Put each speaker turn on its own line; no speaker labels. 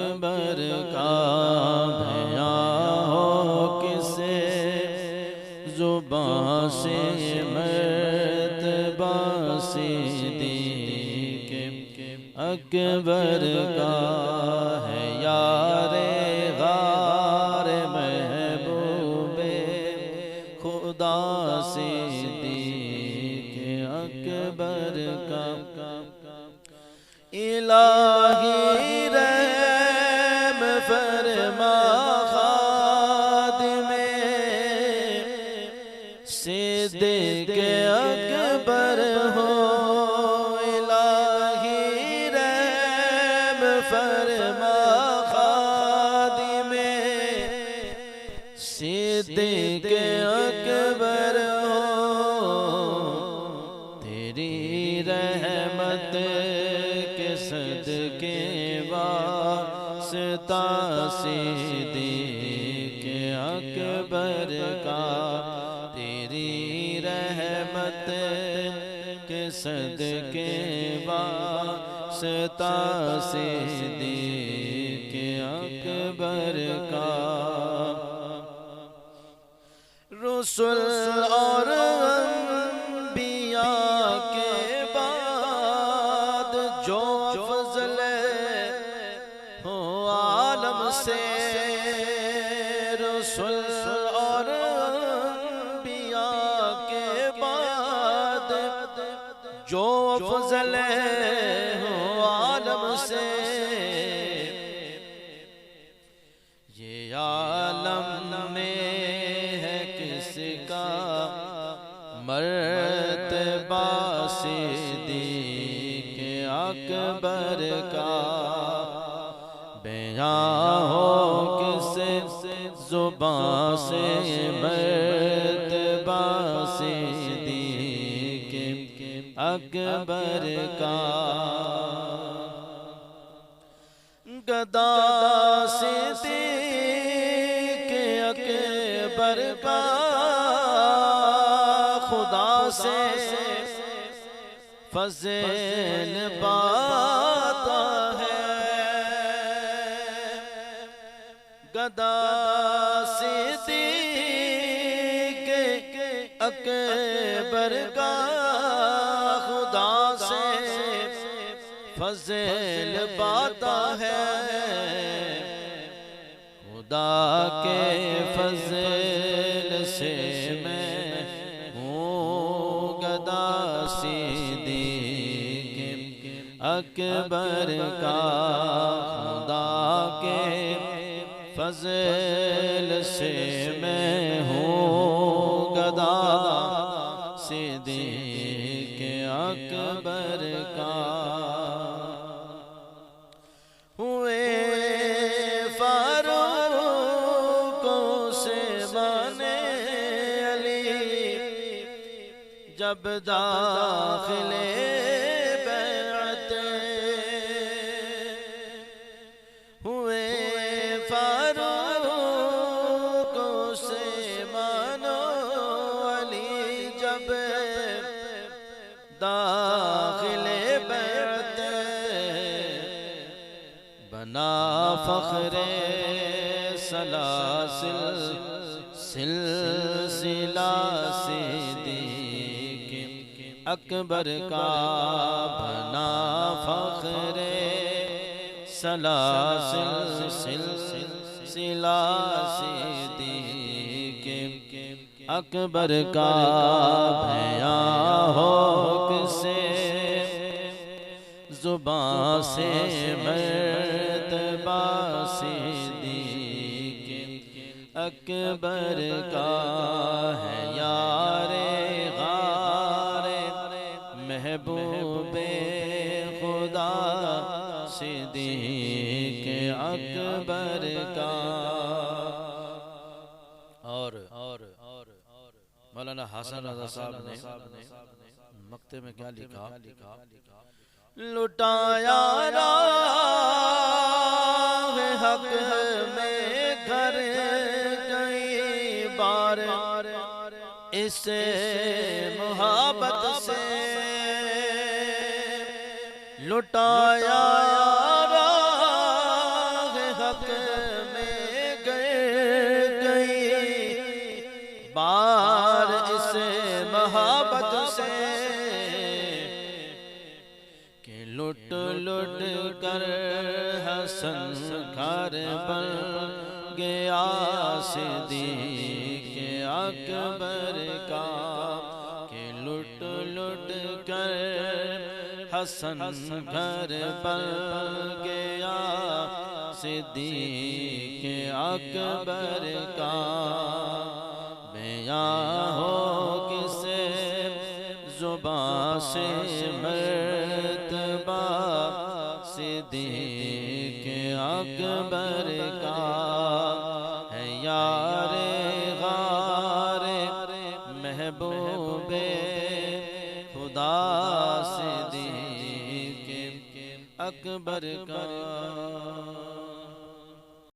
अकबर का भया हो किसे जुबां से मर्तबा सिद्दीक़ अकबर का है यारे गार महबूबे खुदा सिद्दीक़ अकबर का इलाही रहम फरमा खादिमे सिद्दीक़ अकबर हो। इलाही रहम फरमा खादिमे सिद्दीक़ अकबर हो। तेरी रहमत के सदके वास्ता सिद्दीक़ अकबर का तेरी रहमत के सदके वास्ता सिद्दीक़ अकबर का रसूल और अंबिया के बाद जो फज़ल हो आलम से रसूल और अंबिया के बाद जो फज़ल हो आलम से ये आलम में मर्तबा सिद्दीक़ अकबर का बयां हो किसे जुबां से मर्तबा सिद्दीक़ अकबर का गदा सिद्दीक़ अकबर का खुदा से फज़ल पाता है। गदा सिद्दीक़ अकबर का खुदा से फज़ल पाता है। खुदा के फज़ल से अकबर का खुदा के फज़ल से मैं हूँ गदा सिद्दीक़ अकबर का। हुए फारूक से बने अली जब दाखिले दाखिले बैत बना फ़ख्रे सलासिल सिलसिला सिद्दीक़ अकबर का बना फ़ख्रे सलासिल सिलसिला सिद्दीक़ अकबर का भया हो किसे जुबां से मर्तबा सिद्दीक़ अकबर का है यारे गारे महबूबे खुदा सिद्दीक़ अकबर का। और मौलाना हसन रज़ा साहब ने मक्ते में क्या लिखा? लुटाया राह हक में घर कई बार इसे मोहब्बत से लुटाया राह सिद्दीक़ अकबर का कि लुट लुट कर हसन घर बन गया सिद्दीक़ अकबर का। बयां हो किसे ज़ुबां से मर्तबा सिद्दीक़ अकबर का है यारे गारे महबूबे खुदा सिद्दीक़ अकबर का।